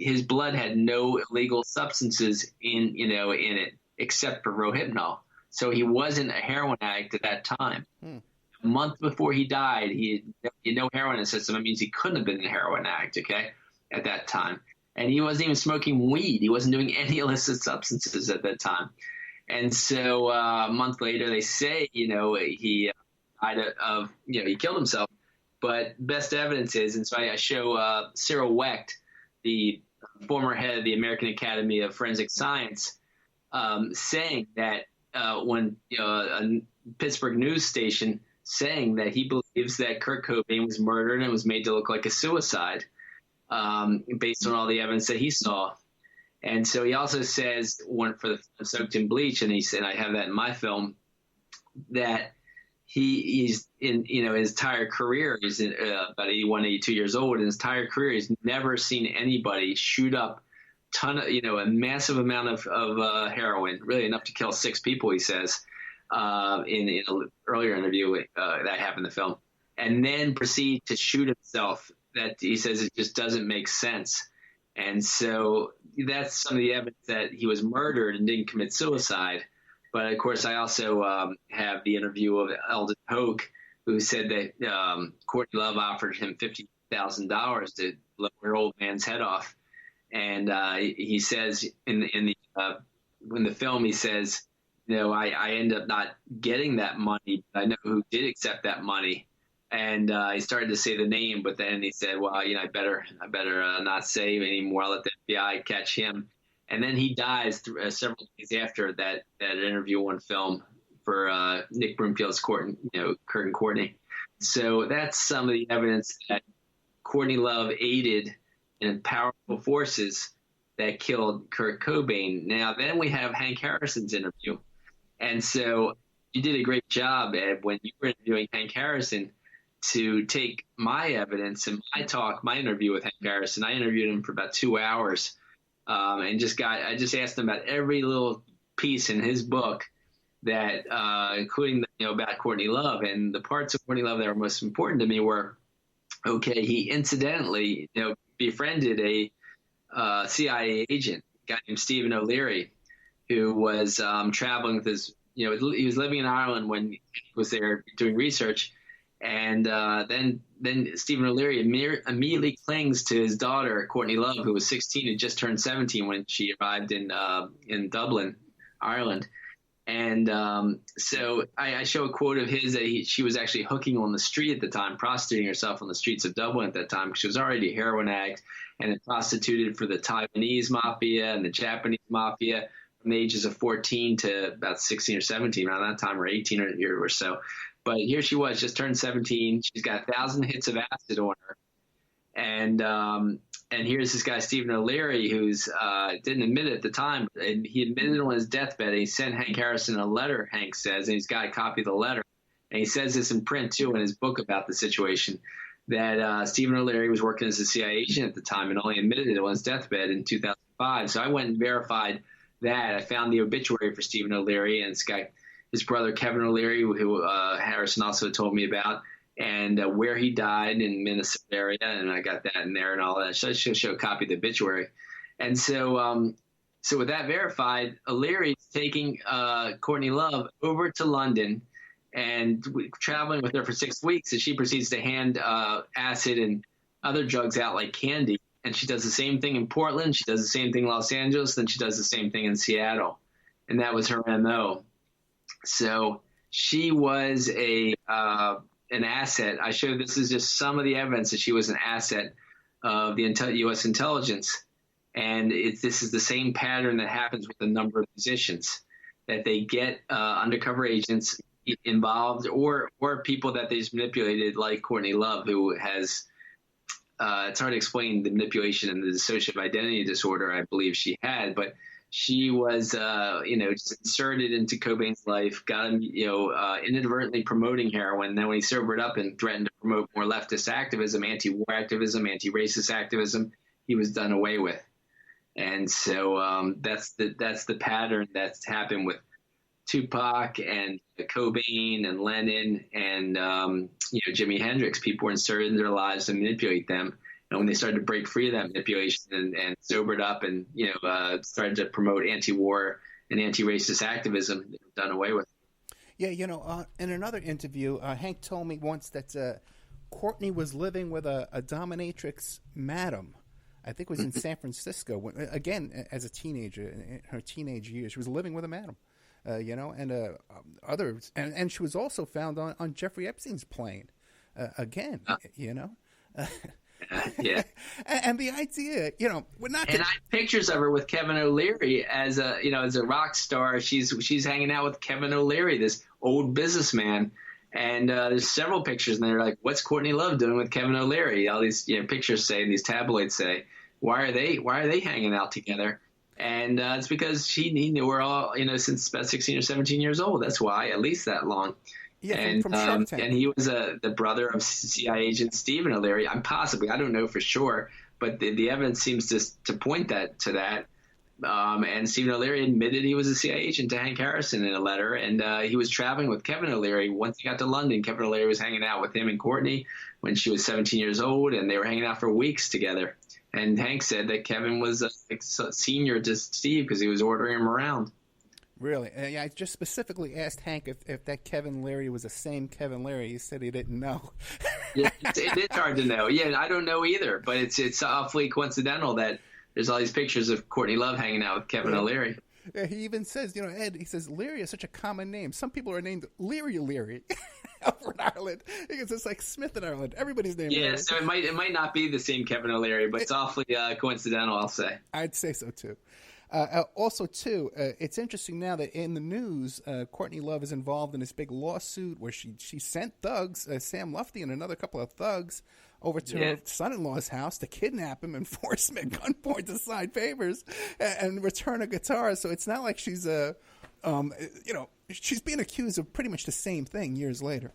his blood had no illegal substances in it except for Rohypnol. So he wasn't a heroin addict at that time. A month before he died, he had no heroin in his system. That means he couldn't have been a heroin addict, okay, at that time. And he wasn't even smoking weed. He wasn't doing any illicit substances at that time. And so a month later, they say, he died of, he killed himself. But best evidence is, and so I show Cyril Wecht, the former head of the American Academy of Forensic Science, saying that when a Pittsburgh news station saying that he believes that Kurt Cobain was murdered and was made to look like a suicide based on all the evidence that he saw. And so he also says, one for the Soaked in Bleach, and he said, I have that in my film, that he's in, his entire career, he's about 81, 82 years old. In his entire career, he's never seen anybody shoot up a massive amount of heroin, really enough to kill 6 people, he says, in an earlier interview that happened in the film, and then proceed to shoot himself. That he says it just doesn't make sense. And so that's some of the evidence that he was murdered and didn't commit suicide. But of course, I also have the interview of Eldon Hoke, who said that Courtney Love offered him $50,000 to blow her old man's head off. And he says in the film, he says, I end up not getting that money, but I know who did accept that money. And he started to say the name, but then he said, well, I better not say anymore. I'll let the FBI catch him. And then he dies several days after that interview on film for Nick Broomfield's Kurt and Courtney. So that's some of the evidence that Courtney Love aided in powerful forces that killed Kurt Cobain. Now, then we have Hank Harrison's interview. And so you did a great job, Ed, when you were interviewing Hank Harrison, to take my evidence and my interview with Hank Harrison. I interviewed him for about 2 hours, and I just asked him about every little piece in his book that, including about Courtney Love, and the parts of Courtney Love that were most important to me were, okay, he incidentally, befriended a CIA agent, a guy named Stephen O'Leary, who was traveling with his, he was living in Ireland when he was there doing research. And then Stephen O'Leary immediately clings to his daughter, Courtney Love, who was 16 and just turned 17 when she arrived in Dublin, Ireland. And so I show a quote of his that she was actually hooking on the street at the time, prostituting herself on the streets of Dublin at that time, because she was already a heroin addict and had prostituted for the Taiwanese mafia and the Japanese mafia from the ages of 14 to about 16 or 17, around that time, or 18 or so. But here she was, just turned 17. She's got 1,000 hits of acid on her. And here's this guy, Stephen O'Leary, who's didn't admit it at the time. And he admitted on his deathbed. He sent Hank Harrison a letter, Hank says, and he's got a copy of the letter. And he says this in print, too, in his book about the situation, that Stephen O'Leary was working as a CIA agent at the time and only admitted it on his deathbed in 2005. So I went and verified that. I found the obituary for Stephen O'Leary, and this guy, his brother Kevin O'Leary, who Harrison also told me about, and where he died in Minnesota area, and I got that in there and all that. So I should show a copy of the obituary. And so with that verified, O'Leary's taking Courtney Love over to London and traveling with her for 6 weeks, and she proceeds to hand acid and other drugs out like candy. And she does the same thing in Portland, she does the same thing in Los Angeles, then she does the same thing in Seattle. And that was her MO. So she was an asset. I showed this is just some of the evidence that she was an asset of the U.S. intelligence. And this is the same pattern that happens with a number of musicians, that they get undercover agents involved or people that they just manipulated, like Courtney Love, who has it's hard to explain the manipulation and the dissociative identity disorder I believe she had, but she was, just inserted into Cobain's life, got him, inadvertently promoting heroin. Then when he sobered up and threatened to promote more leftist activism, anti-war activism, anti-racist activism, he was done away with. And so that's the pattern that's happened with Tupac and Cobain and Lennon and Jimi Hendrix. People were inserted in their lives to manipulate them. when they started to break free of that manipulation and sobered up and started to promote anti-war and anti-racist activism, they were done away with. Yeah, in another interview, Hank told me once that Courtney was living with a dominatrix madam. I think it was in San Francisco. Again, as a teenager, in her teenage years, she was living with a madam. And others, and she was also found on Jeffrey Epstein's plane. Again, Yeah. And the idea, we're not. And I have pictures of her with Kevin O'Leary as a rock star. She's hanging out with Kevin O'Leary, this old businessman. And there's several pictures, and they're like, "What's Courtney Love doing with Kevin O'Leary?" All these pictures say, and these tabloids say, "Why are they hanging out together?" And it's because he knew her all since about 16 or 17 years old. That's why, at least that long. Yeah, and from Shark Tank. And he was the brother of CIA agent Stephen O'Leary. I don't know for sure, but the evidence seems to point to that. And Stephen O'Leary admitted he was a CIA agent to Hank Harrison in a letter, and he was traveling with Kevin O'Leary. Once he got to London, Kevin O'Leary was hanging out with him and Courtney when she was 17 years old, and they were hanging out for weeks together. And Hank said that Kevin was senior to Steve because he was ordering him around. Really? I just specifically asked Hank if that Kevin Leary was the same Kevin Leary. He said he didn't know. Yeah, it's hard to know. Yeah, I don't know either, but it's awfully coincidental that there's all these pictures of Courtney Love hanging out with Kevin O'Leary. Yeah, he even says, Ed, he says, Leary is such a common name. Some people are named Leary over in Ireland. Because it's like Smith in Ireland. Everybody's named Leary. Yeah, so it might not be the same Kevin O'Leary, but it's awfully coincidental, I'll say. I'd say so, too. Also, too, it's interesting now that in the news, Courtney Love is involved in this big lawsuit where she sent thugs, Sam Lufty and another couple of thugs, over to her son-in-law's house to kidnap him and force him at gunpoint to sign papers and return a guitar. So it's not like she's she's being accused of pretty much the same thing years later.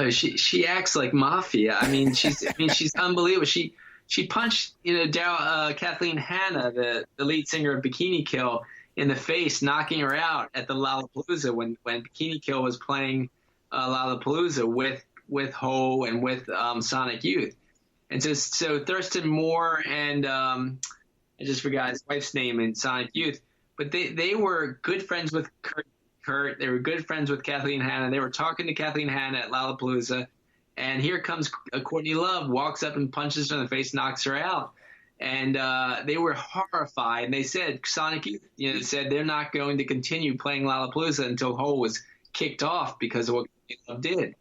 She acts like mafia. I mean, she's unbelievable. She punched, Kathleen Hanna, the lead singer of Bikini Kill, in the face, knocking her out at the Lollapalooza when Bikini Kill was playing Lollapalooza with Ho and with Sonic Youth. And so Thurston Moore and I just forgot his wife's name in Sonic Youth, but they were good friends with Kurt. They were good friends with Kathleen Hanna. They were talking to Kathleen Hanna at Lollapalooza. And here comes Courtney Love, walks up and punches her in the face, knocks her out. And they were horrified. And they said, Sonic Youth, said they're not going to continue playing Lollapalooza until Ho was kicked off because of what Courtney Love did.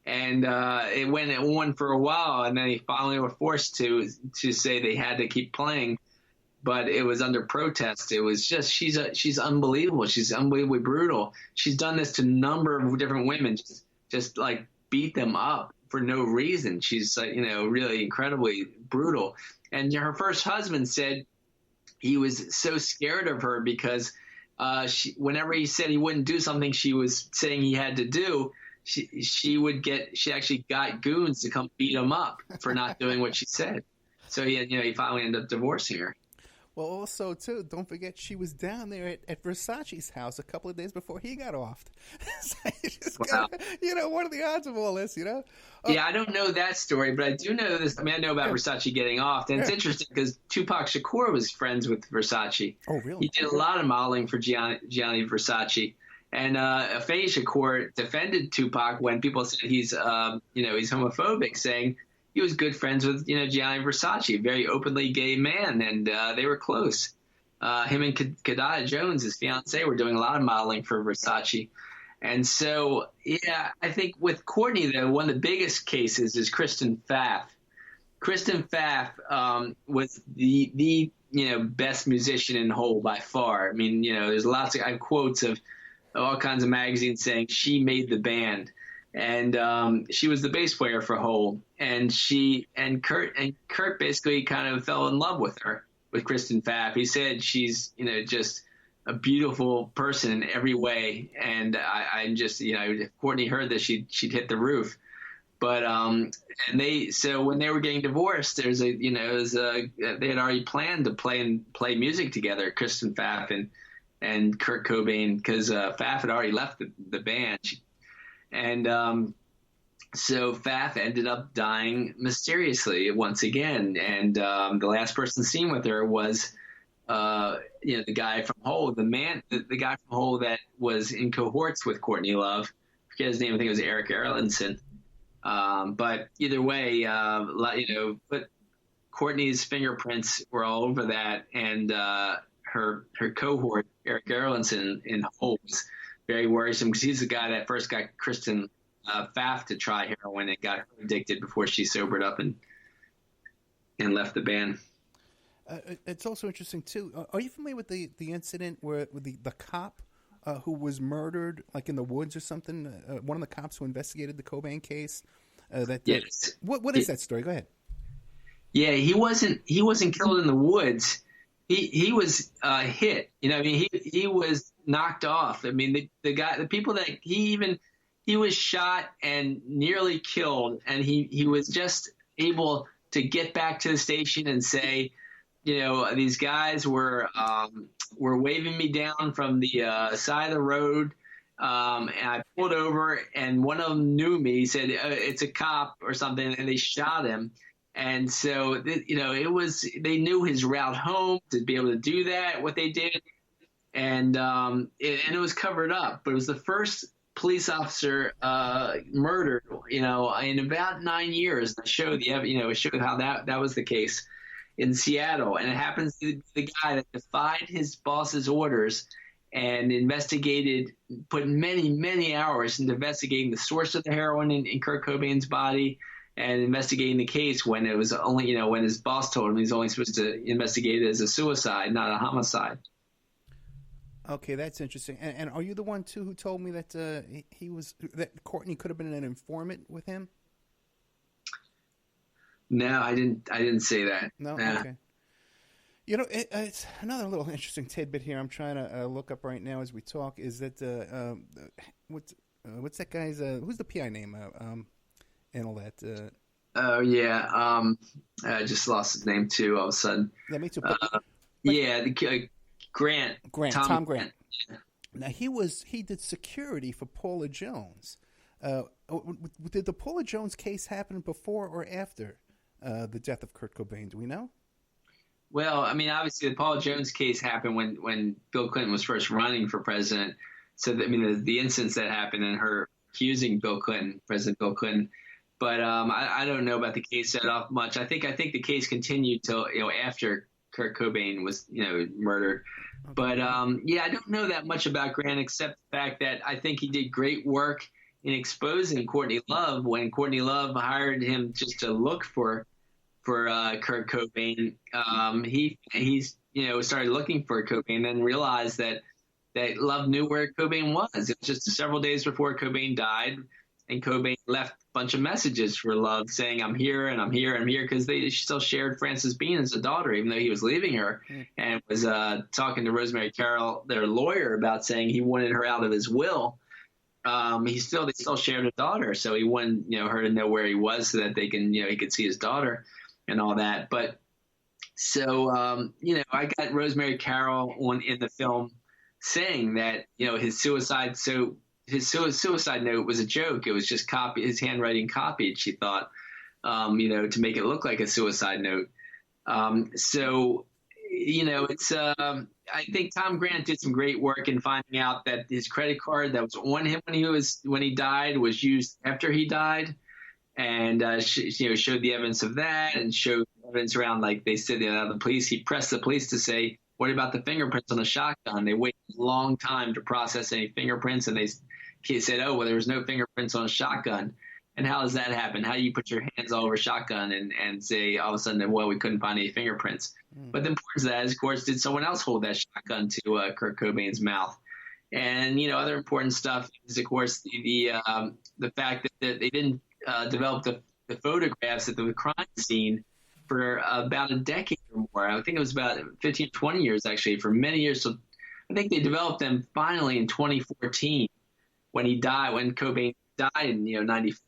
And it went on for a while, and then they finally were forced to say they had to keep playing. But it was under protest. It was just she's unbelievable. She's unbelievably brutal. She's done this to a number of different women, just like beat them up for no reason. She's really incredibly brutal. And her first husband said he was so scared of her because whenever he said he wouldn't do something she was saying he had to do, she actually got goons to come beat him up for not doing what she said. So he finally ended up divorcing her. Well, also, too, don't forget she was down there at Versace's house a couple of days before he got offed. So Wow. What are the odds of all this, Yeah, I don't know that story, but I do know this. I mean, I know about Versace getting offed, and it's interesting because Tupac Shakur was friends with Versace. Oh, really? He did a lot of modeling for Gianni Versace. And Faye Shakur defended Tupac when people said he's homophobic, saying he was good friends with, Gianni Versace, a very openly gay man, and they were close. Him and Kadaya Jones, his fiancée, were doing a lot of modeling for Versace. And so, I think with Courtney, though, one of the biggest cases is Kristen Pfaff. Kristen Pfaff was the best musician in Hole by far. I mean, there's lots of I have quotes of all kinds of magazines saying she made the band. And she was the bass player for Hole, and Kurt basically kind of fell in love with Kristen Pfaff. He said she's just a beautiful person in every way, and I'm just if Courtney heard this, she'd hit the roof. But so when they were getting divorced, they had already planned to play music together, Kristen Pfaff and Kurt Cobain, because Pfaff had already left the band. And So Pfaff ended up dying mysteriously once again, and the last person seen with her was, the guy from Hole, the guy from Hole that was in cohorts with Courtney Love. I forget his name. I think it was Eric Erlandson. But either way, but Courtney's fingerprints were all over that, and her cohort, Eric Erlandson in Hole, was very worrisome because he's the guy that first got Kristen Pfaff to try heroin and got her addicted before she sobered up and left the band. It's also interesting too. Are you familiar with the incident where with the cop who was murdered, like in the woods or something? One of the cops who investigated the Cobain case. Yes. What is that story? Go ahead. Yeah, he wasn't killed in the woods. He was hit. He was knocked off. I mean, the people that he was shot and nearly killed, and he was just able to get back to the station and say, these guys were waving me down from the side of the road, and I pulled over, and one of them knew me. He said, "It's a cop" or something, and they shot him. And so, they knew his route home to be able to do that, what they did, and it was covered up. But it was the first police officer murdered, in about 9 years. It showed how that was the case in Seattle, and it happens to be the guy that defied his boss's orders and put many, many hours into investigating the source of the heroin in Kurt Cobain's body and investigating the case when it was only, when his boss told him he's only supposed to investigate it as a suicide, not a homicide. Okay, that's interesting. And are you the one too who told me that that Courtney could have been an informant with him? No, I didn't say that. No, okay. It's another little interesting tidbit here. I'm trying to look up right now as we talk. Is that what's that guy's? Who's the PI name? And all that. Oh yeah, I just lost his name too all of a sudden. Yeah, me too. Grant. Tom Grant. Now he did security for Paula Jones. Did the Paula Jones case happen before or after the death of Kurt Cobain? Do we know? Well, I mean, obviously the Paula Jones case happened when Bill Clinton was first running for president. So, the incidents that happened and her accusing President Bill Clinton. But I don't know about the case that off much. I think the case continued till after Kurt Cobain was murdered. Okay. But I don't know that much about Grant except the fact that I think he did great work in exposing Courtney Love when Courtney Love hired him just to look for Kurt Cobain. He started looking for Cobain, then realized that Love knew where Cobain was. It was just several days before Cobain died, and Cobain left a bunch of messages for Love saying, "I'm here and I'm here and I'm here," because they still shared Frances Bean as a daughter, even though he was leaving her, and was talking to Rosemary Carroll, their lawyer, about saying he wanted her out of his will. They still shared a daughter, so he wanted her to know where he was so that they can he could see his daughter and all that. But so I got Rosemary Carroll in the film saying that his suicide note was a joke. It was just his handwriting copied, she thought, to make it look like a suicide note. It's I think Tom Grant did some great work in finding out that his credit card that was on him when he died was used after he died, and showed the evidence of that, and showed evidence around, like they said, the police. He pressed the police to say, "What about the fingerprints on the shotgun?" They waited a long time to process any fingerprints, and they said, "Oh, well, there was no fingerprints on a shotgun." And how does that happen? How do you put your hands all over a shotgun and say all of a sudden, well, we couldn't find any fingerprints? But the importance of that is, of course, did someone else hold that shotgun to Kurt Cobain's mouth? And other important stuff is, of course, the fact that they didn't develop the photographs at the crime scene for about a decade or more. I think it was about 15, 20 years, actually, for many years. So I think they developed them finally in 2014 when Cobain died in 94.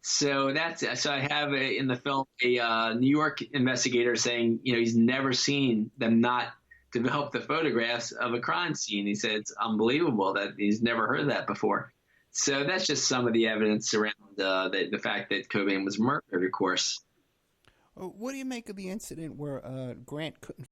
So I have in the film a New York investigator saying, he's never seen them not develop the photographs of a crime scene. He said it's unbelievable that he's never heard that before. So that's just some of the evidence around the fact that Cobain was murdered, of course. What do you make of the incident where Grant couldn't